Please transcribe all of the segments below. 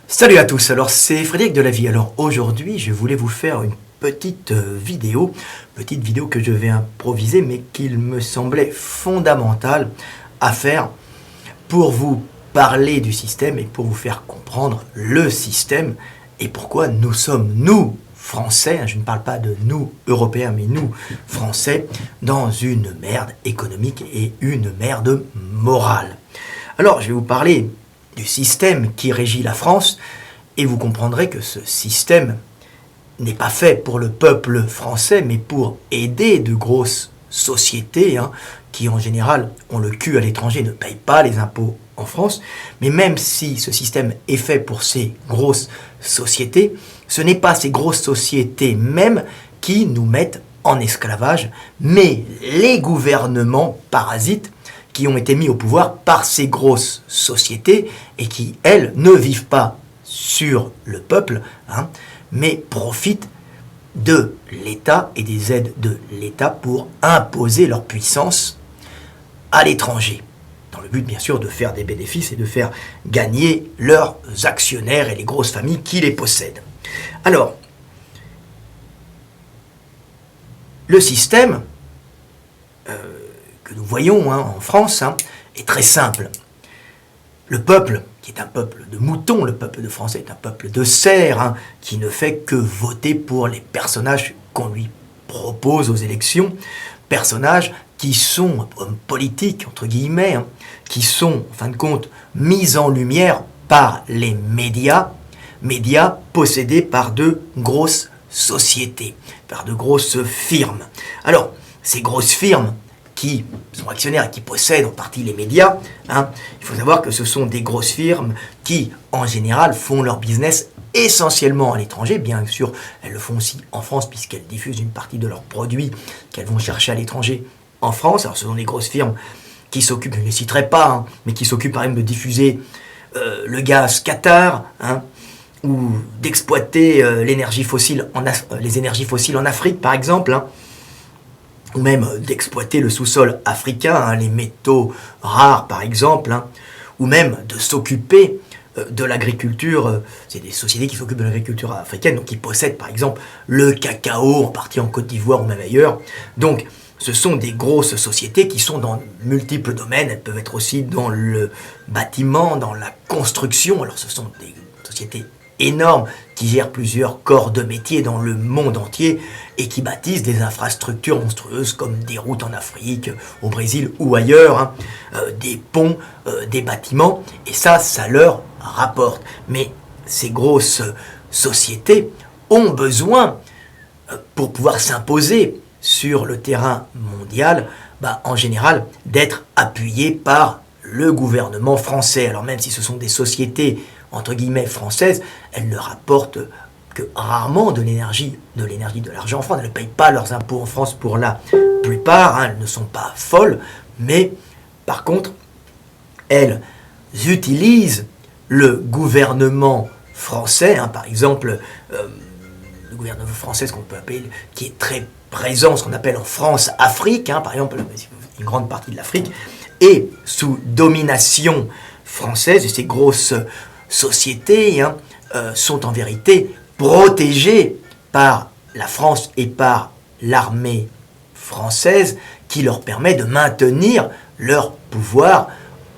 Salut à tous, alors c'est Frédéric de la Vie. Alors aujourd'hui je voulais vous faire une petite vidéo que je vais improviser mais qu'il me semblait fondamental à faire pour vous parler du système et pour vous faire comprendre le système et pourquoi nous sommes, nous, Français, je ne parle pas de nous, Européens, mais nous, Français, dans une merde économique et une merde morale. Alors je vais vous parler du système qui régit la France, et vous comprendrez que ce système n'est pas fait pour le peuple français, mais pour aider de grosses sociétés, qui en général ont le cul à l'étranger, ne payent pas les impôts en France. Mais même si ce système est fait pour ces grosses sociétés, ce n'est pas ces grosses sociétés même qui nous mettent en esclavage, mais les gouvernements parasites qui ont été mis au pouvoir par ces grosses sociétés et qui, elles, ne vivent pas sur le peuple, mais profitent de l'État et des aides de l'État pour imposer leur puissance à l'étranger, dans le but bien sûr de faire des bénéfices et de faire gagner leurs actionnaires et les grosses familles qui les possèdent. Alors, le système que nous voyons en France est très simple. Le peuple, qui est un peuple de moutons, le peuple de Français est un peuple de cerfs, qui ne fait que voter pour les personnages qu'on lui propose aux élections, personnages qui sont hommes politiques, entre guillemets, qui sont, en fin de compte, mis en lumière par les médias possédés par de grosses sociétés, par de grosses firmes. Alors, ces grosses firmes qui sont actionnaires et qui possèdent en partie les médias, il faut savoir que ce sont des grosses firmes qui, en général, font leur business essentiellement à l'étranger. Bien sûr, elles le font aussi en France, puisqu'elles diffusent une partie de leurs produits qu'elles vont chercher à l'étranger en France. Alors, ce sont des grosses firmes qui s'occupent, je ne les citerai pas, mais qui s'occupent par exemple de diffuser le gaz Qatar, ou d'exploiter les énergies fossiles en Afrique, par exemple, ou même d'exploiter le sous-sol africain, les métaux rares par exemple, ou même de s'occuper de l'agriculture. C'est des sociétés qui s'occupent de l'agriculture africaine, donc qui possèdent par exemple le cacao, en partie en Côte d'Ivoire ou même ailleurs. Donc ce sont des grosses sociétés qui sont dans multiples domaines. Elles peuvent être aussi dans le bâtiment, dans la construction. Alors ce sont des sociétés énormes qui gèrent plusieurs corps de métier dans le monde entier et qui bâtissent des infrastructures monstrueuses comme des routes en Afrique, au Brésil ou ailleurs, des ponts, des bâtiments, et ça leur rapporte. Mais ces grosses sociétés ont besoin, pour pouvoir s'imposer sur le terrain mondial, en général, d'être appuyées par le gouvernement français. Alors même si ce sont des sociétés entre guillemets françaises, elles ne rapportent que rarement de l'énergie, de l'argent en France. Elles ne payent pas leurs impôts en France pour la plupart, elles ne sont pas folles, mais par contre, elles utilisent le gouvernement français, par exemple, le gouvernement français, ce qu'on peut appeler, qui est très présent, ce qu'on appelle en France Afrique, par exemple, une grande partie de l'Afrique, est sous domination française, et ces grosses sociétés sont en vérité protégées par la France et par l'armée française qui leur permet de maintenir leur pouvoir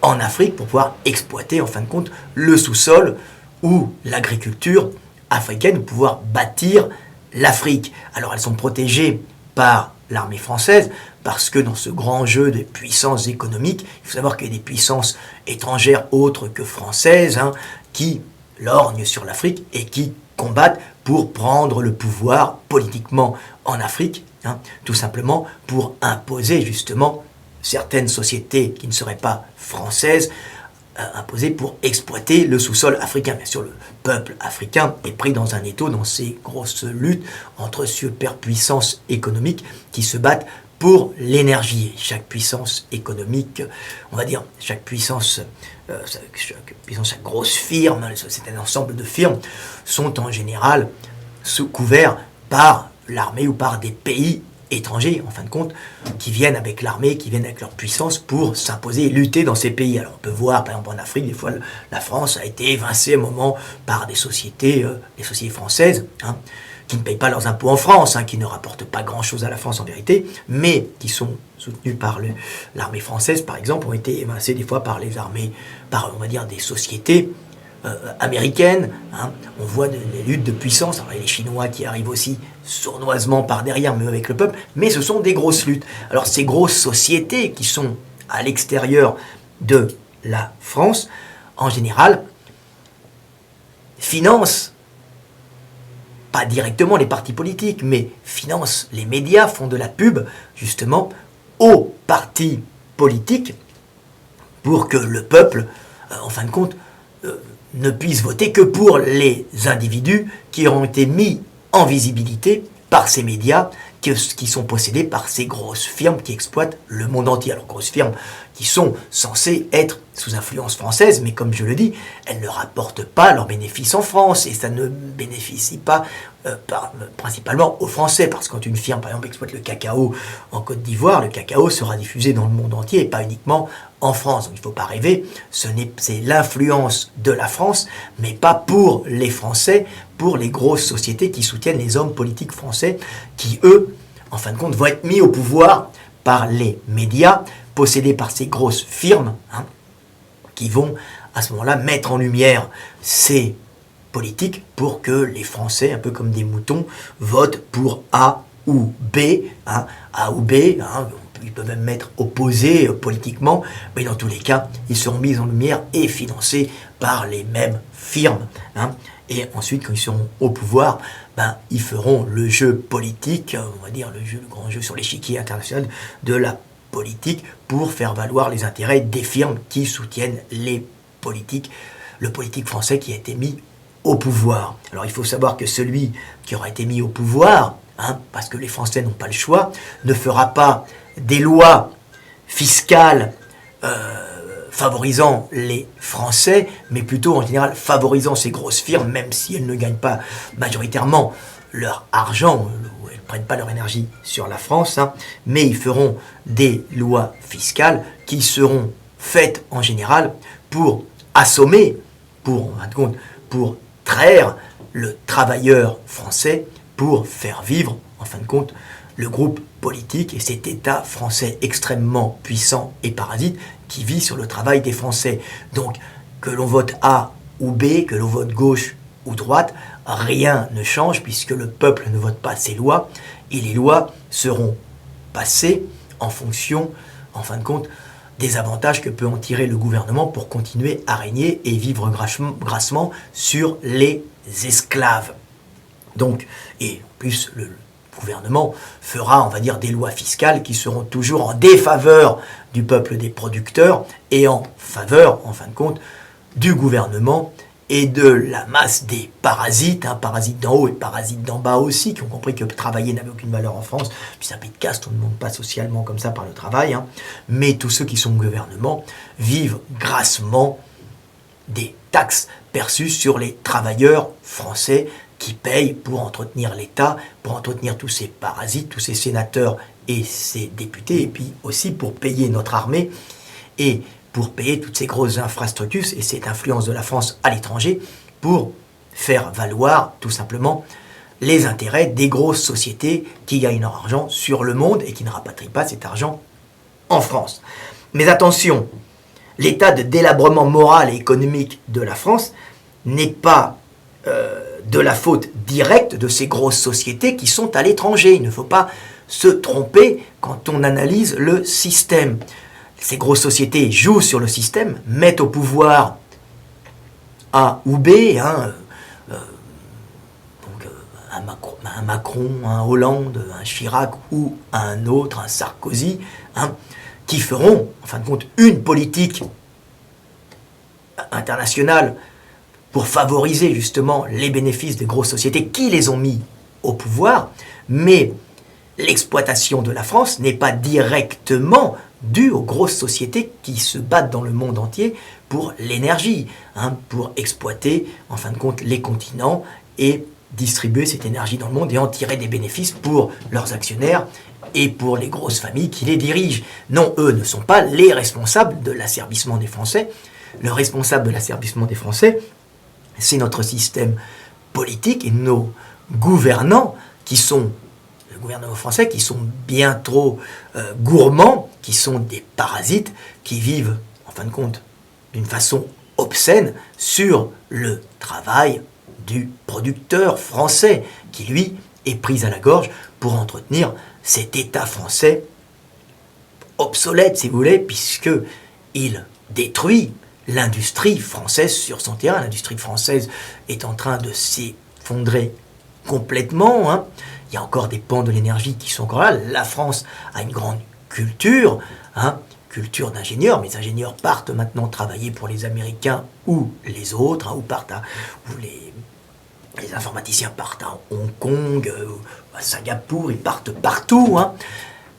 en Afrique pour pouvoir exploiter en fin de compte le sous-sol ou l'agriculture africaine, pour pouvoir bâtir l'Afrique. Alors elles sont protégées par l'armée française parce que dans ce grand jeu des puissances économiques, il faut savoir qu'il y a des puissances étrangères autres que françaises qui lorgnent sur l'Afrique et qui combattent pour prendre le pouvoir politiquement en Afrique, tout simplement pour imposer justement certaines sociétés qui ne seraient pas françaises, imposées pour exploiter le sous-sol africain. Bien sûr, le peuple africain est pris dans un étau dans ces grosses luttes entre superpuissances économiques qui se battent pour l'énergie. Chaque puissance économique, on va dire, chaque grosse firme, c'est un ensemble de firmes, sont en général couverts par l'armée ou par des pays étrangers, en fin de compte, qui viennent avec l'armée, qui viennent avec leur puissance pour s'imposer et lutter dans ces pays. Alors on peut voir, par exemple en Afrique, des fois la France a été évincée à un moment par des sociétés françaises, hein, qui ne payent pas leurs impôts en France, hein, qui ne rapportent pas grand-chose à la France en vérité, mais qui sont soutenus par l'armée française, par exemple, ont été évincés des fois par les armées, par, on va dire, des sociétés américaines. Hein. On voit des luttes de puissance. Alors, il y a les Chinois qui arrivent aussi sournoisement par derrière, mais avec le peuple, mais ce sont des grosses luttes. Alors, ces grosses sociétés qui sont à l'extérieur de la France, en général, financent pas directement les partis politiques, mais financent les médias, font de la pub, justement, aux partis politiques, pour que le peuple, en fin de compte, ne puisse voter que pour les individus qui auront été mis en visibilité par ces médias, qui sont possédés par ces grosses firmes qui exploitent le monde entier. Alors, grosses firmes qui sont censées être sous influence française, mais comme je le dis, elles ne rapportent pas leurs bénéfices en France, et ça ne bénéficie pas principalement aux Français, parce que quand une firme, par exemple, exploite le cacao en Côte d'Ivoire, le cacao sera diffusé dans le monde entier, et pas uniquement en France. Donc il ne faut pas rêver, c'est l'influence de la France, mais pas pour les Français, pour les grosses sociétés qui soutiennent les hommes politiques français, qui, eux, en fin de compte, vont être mis au pouvoir par les médias, possédés par ces grosses firmes, hein, qui vont, à ce moment-là, mettre en lumière ces politiques pour que les Français, un peu comme des moutons, votent pour A ou B, hein, A ou B, hein, ils peuvent même être opposés politiquement, mais dans tous les cas, ils seront mis en lumière et financés par les mêmes firmes. Hein. Et ensuite, quand ils seront au pouvoir, ils feront le jeu politique, on va dire le grand jeu sur l'échiquier international de la politique pour faire valoir les intérêts des firmes qui soutiennent le politique français qui a été mis au pouvoir. Alors il faut savoir que celui qui aura été mis au pouvoir, hein, parce que les Français n'ont pas le choix, ne fera pas des lois fiscales favorisant les Français, mais plutôt en général favorisant ces grosses firmes, même si elles ne gagnent pas majoritairement leur argent, elles ne prennent pas leur énergie sur la France, hein, mais ils feront des lois fiscales qui seront faites en général pour assommer, pour traire le travailleur français, pour faire vivre, en fin de compte, le groupe politique et cet État français extrêmement puissant et parasite qui vit sur le travail des Français. Donc, que l'on vote A ou B, que l'on vote gauche ou droite, rien ne change puisque le peuple ne vote pas ces lois et les lois seront passées en fonction, en fin de compte, des avantages que peut en tirer le gouvernement pour continuer à régner et vivre grassement sur les esclaves. Donc, et en plus, le gouvernement fera, on va dire, des lois fiscales qui seront toujours en défaveur du peuple des producteurs et en faveur, en fin de compte, du gouvernement et de la masse des parasites, hein, parasites d'en haut et parasites d'en bas aussi, qui ont compris que travailler n'avait aucune valeur en France, puis c'est un pays de caste, on ne monte pas socialement comme ça par le travail, hein, mais tous ceux qui sont au gouvernement vivent grassement des taxes perçues sur les travailleurs français qui payent pour entretenir l'État, pour entretenir tous ces parasites, tous ces sénateurs et ces députés, et puis aussi pour payer notre armée et pour payer toutes ces grosses infrastructures et cette influence de la France à l'étranger pour faire valoir tout simplement les intérêts des grosses sociétés qui gagnent leur argent sur le monde et qui ne rapatrient pas cet argent en France. Mais attention, l'état de délabrement moral et économique de la France n'est pas de la faute directe de ces grosses sociétés qui sont à l'étranger. Il ne faut pas se tromper quand on analyse le système. Ces grosses sociétés jouent sur le système, mettent au pouvoir A ou B, hein, un Macron, un Hollande, un Chirac ou un autre, un Sarkozy, hein, qui feront, en fin de compte, une politique internationale pour favoriser justement les bénéfices des grosses sociétés qui les ont mis au pouvoir, mais l'exploitation de la France n'est pas directement due aux grosses sociétés qui se battent dans le monde entier pour l'énergie, hein, pour exploiter en fin de compte les continents et distribuer cette énergie dans le monde et en tirer des bénéfices pour leurs actionnaires et pour les grosses familles qui les dirigent. Non, eux ne sont pas les responsables de l'asservissement des Français. Le responsable de l'asservissement des Français, c'est notre système politique et nos gouvernants qui sont, le gouvernement français, qui sont bien trop gourmands, qui sont des parasites, qui vivent, en fin de compte, d'une façon obscène sur le travail du producteur français, qui lui est pris à la gorge pour entretenir cet État français obsolète, si vous voulez, puisqu'il détruit l'industrie française sur son terrain. L'industrie française est en train de s'effondrer complètement. Hein. Il y a encore des pans de l'énergie qui sont encore là. La France a une grande culture, hein, culture d'ingénieurs. Mais les ingénieurs partent maintenant travailler pour les Américains ou les autres, hein, ou les informaticiens partent à Hong Kong, à Singapour, ils partent partout. Hein.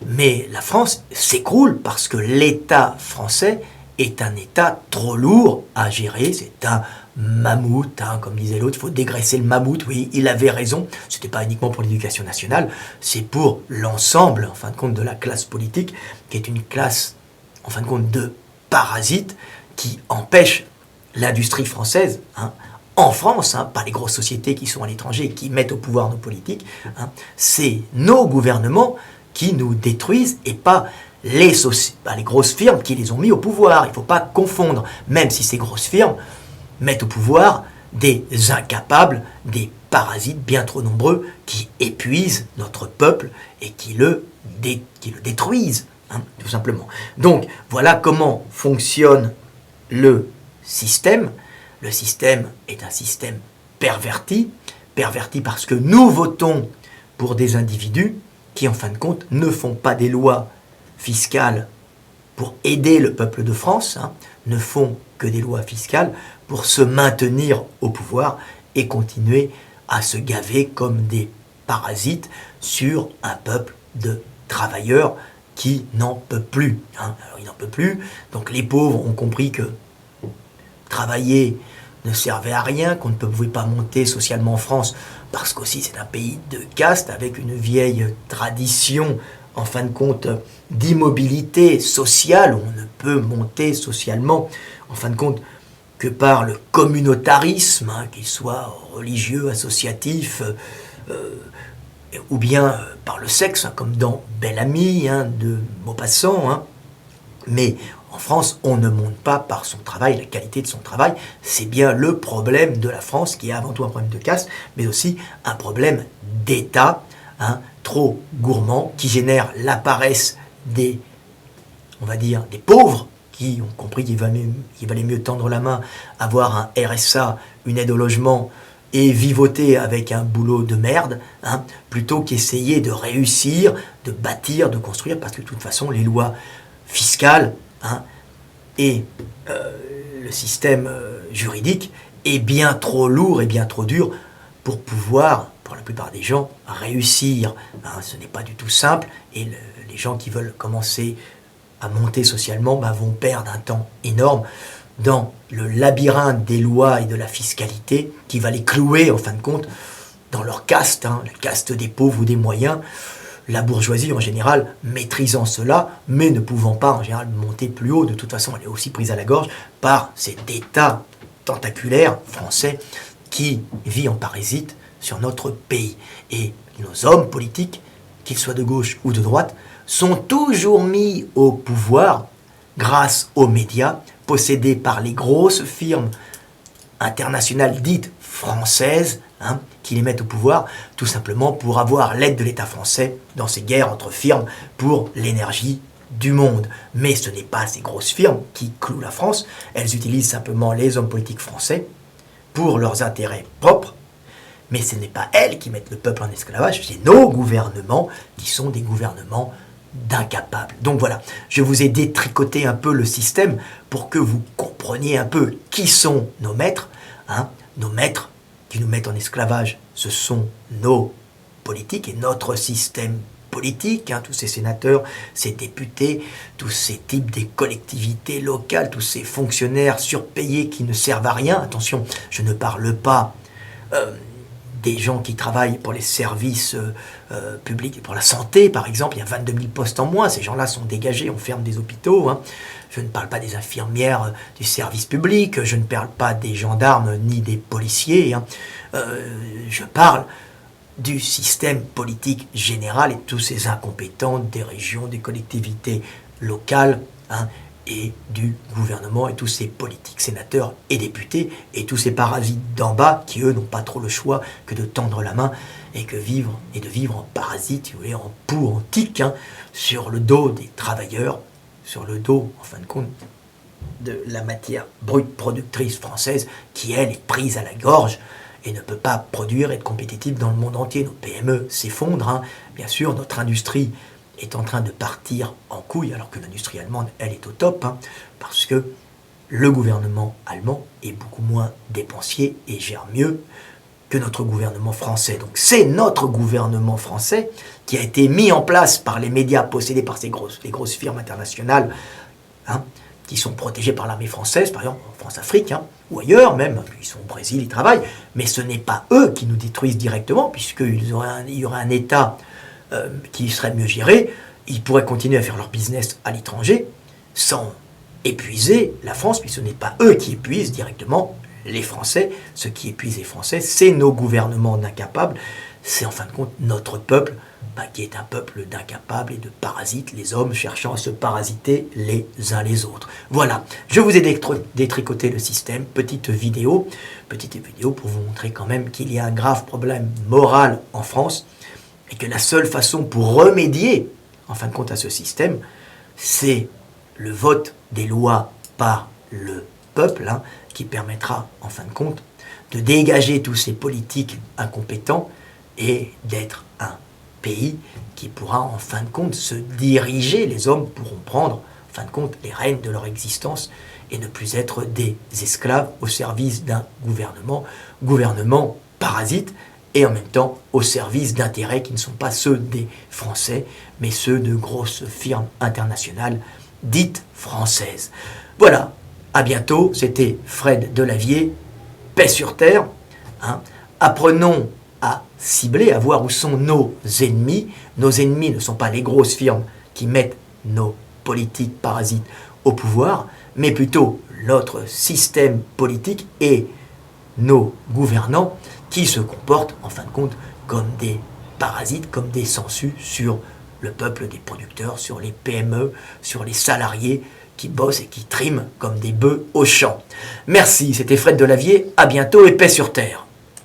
Mais la France s'écroule parce que l'État français est un État trop lourd à gérer. C'est un mammouth, hein, comme disait l'autre, il faut dégraisser le mammouth. Oui, il avait raison. Ce n'était pas uniquement pour l'éducation nationale, c'est pour l'ensemble, en fin de compte, de la classe politique, qui est une classe, en fin de compte, de parasites qui empêchent l'industrie française, hein, en France, hein, pas les grosses sociétés qui sont à l'étranger et qui mettent au pouvoir nos politiques. Hein, c'est nos gouvernements qui nous détruisent et pas les grosses firmes qui les ont mis au pouvoir. Il ne faut pas confondre, même si ces grosses firmes mettent au pouvoir des incapables, des parasites bien trop nombreux qui épuisent notre peuple et qui le détruisent, hein, tout simplement. Donc, voilà comment fonctionne le système. Le système est un système perverti parce que nous votons pour des individus qui, en fin de compte, ne font pas des lois fiscales pour aider le peuple de France, hein, ne font que des lois fiscales pour se maintenir au pouvoir et continuer à se gaver comme des parasites sur un peuple de travailleurs qui n'en peut plus. Hein. Alors, il n'en peut plus, donc les pauvres ont compris que travailler ne servait à rien, qu'on ne pouvait pas monter socialement en France, parce qu'aussi c'est un pays de caste, avec une vieille tradition, en fin de compte, d'immobilité sociale, où on ne peut monter socialement, en fin de compte, que par le communautarisme, hein, qu'il soit religieux, associatif, ou bien par le sexe, hein, comme dans Belle Amie, hein, de Maupassant. Hein. Mais en France, on ne monte pas par son travail, la qualité de son travail. C'est bien le problème de la France, qui est avant tout un problème de caste, mais aussi un problème d'État, hein, trop gourmand, qui génère la paresse des, on va dire, des pauvres, qui ont compris qu'il valait mieux tendre la main, avoir un RSA, une aide au logement, et vivoter avec un boulot de merde, hein, plutôt qu'essayer de réussir, de bâtir, de construire, parce que de toute façon, les lois fiscales, hein, et le système juridique est bien trop lourd et bien trop dur pour pouvoir, pour la plupart des gens, réussir. Hein, ce n'est pas du tout simple, et les gens qui veulent commencer à monter socialement vont perdre un temps énorme dans le labyrinthe des lois et de la fiscalité qui va les clouer, en fin de compte, dans leur caste, hein, la caste des pauvres ou des moyens, la bourgeoisie en général maîtrisant cela, mais ne pouvant pas en général monter plus haut. De toute façon, elle est aussi prise à la gorge par cet État tentaculaire français qui vit en parasite sur notre pays. Et nos hommes politiques, qu'ils soient de gauche ou de droite, sont toujours mis au pouvoir grâce aux médias, possédés par les grosses firmes internationales dites françaises, hein, qui les mettent au pouvoir, tout simplement pour avoir l'aide de l'État français dans ces guerres entre firmes pour l'énergie du monde. Mais ce n'est pas ces grosses firmes qui clouent la France, elles utilisent simplement les hommes politiques français pour leurs intérêts propres, mais ce n'est pas elles qui mettent le peuple en esclavage, c'est nos gouvernements qui sont des gouvernements d'incapables. Donc voilà, je vous ai détricoté un peu le système pour que vous compreniez un peu qui sont nos maîtres. Hein. Nos maîtres qui nous mettent en esclavage, ce sont nos politiques et notre système politique, hein, tous ces sénateurs, ces députés, tous ces types des collectivités locales, tous ces fonctionnaires surpayés qui ne servent à rien. Attention, je ne parle pas des gens qui travaillent pour les services publics, pour la santé par exemple, il y a 22 000 postes en moins, ces gens-là sont dégagés, on ferme des hôpitaux. Hein. Je ne parle pas des infirmières du service public, je ne parle pas des gendarmes ni des policiers, hein. Je parle du système politique général et de tous ces incompétents des régions, des collectivités locales, hein, et du gouvernement et tous ces politiques, sénateurs et députés et tous ces parasites d'en bas qui eux n'ont pas trop le choix que de tendre la main et de vivre en parasite, si vous voulez, en poux, en tique, hein, sur le dos des travailleurs, sur le dos, en fin de compte, de la matière brute productrice française qui, elle, est prise à la gorge et ne peut pas produire et être compétitive dans le monde entier. Nos PME s'effondrent, hein. Bien sûr, notre industrie est en train de partir en couille, alors que l'industrie allemande, elle, est au top, hein, parce que le gouvernement allemand est beaucoup moins dépensier et gère mieux que notre gouvernement français. Donc c'est notre gouvernement français qui a été mis en place par les médias possédés par les grosses firmes internationales, hein, qui sont protégés par l'armée française, par exemple en France-Afrique, hein, ou ailleurs même, ils sont au Brésil, ils travaillent, mais ce n'est pas eux qui nous détruisent directement, puisqu'il y aurait un État qui serait mieux géré, ils pourraient continuer à faire leur business à l'étranger sans épuiser la France, puisque ce n'est pas eux qui épuisent directement les Français. Ce qui épuise les Français, c'est nos gouvernements d'incapables, c'est en fin de compte notre peuple, qui est un peuple d'incapables et de parasites, les hommes cherchant à se parasiter les uns les autres. Voilà, je vous ai détricoté le système, petite vidéo pour vous montrer quand même qu'il y a un grave problème moral en France, et que la seule façon pour remédier, en fin de compte, à ce système, c'est le vote des lois par le peuple, hein, qui permettra, en fin de compte, de dégager tous ces politiques incompétents et d'être un pays qui pourra, en fin de compte, se diriger. Les hommes pourront prendre, en fin de compte, les rênes de leur existence et ne plus être des esclaves au service d'un gouvernement parasite, et en même temps au service d'intérêts qui ne sont pas ceux des Français, mais ceux de grosses firmes internationales dites françaises. Voilà, à bientôt, c'était Fred Delavier, paix sur terre, hein. Apprenons à cibler, à voir où sont nos ennemis. Nos ennemis ne sont pas les grosses firmes qui mettent nos politiques parasites au pouvoir, mais plutôt notre système politique et nos gouvernants qui se comportent, en fin de compte, comme des parasites, comme des sangsues sur le peuple des producteurs, sur les PME, sur les salariés qui bossent et qui triment comme des bœufs au champ. Merci, c'était Fred Delavier, à bientôt et paix sur terre.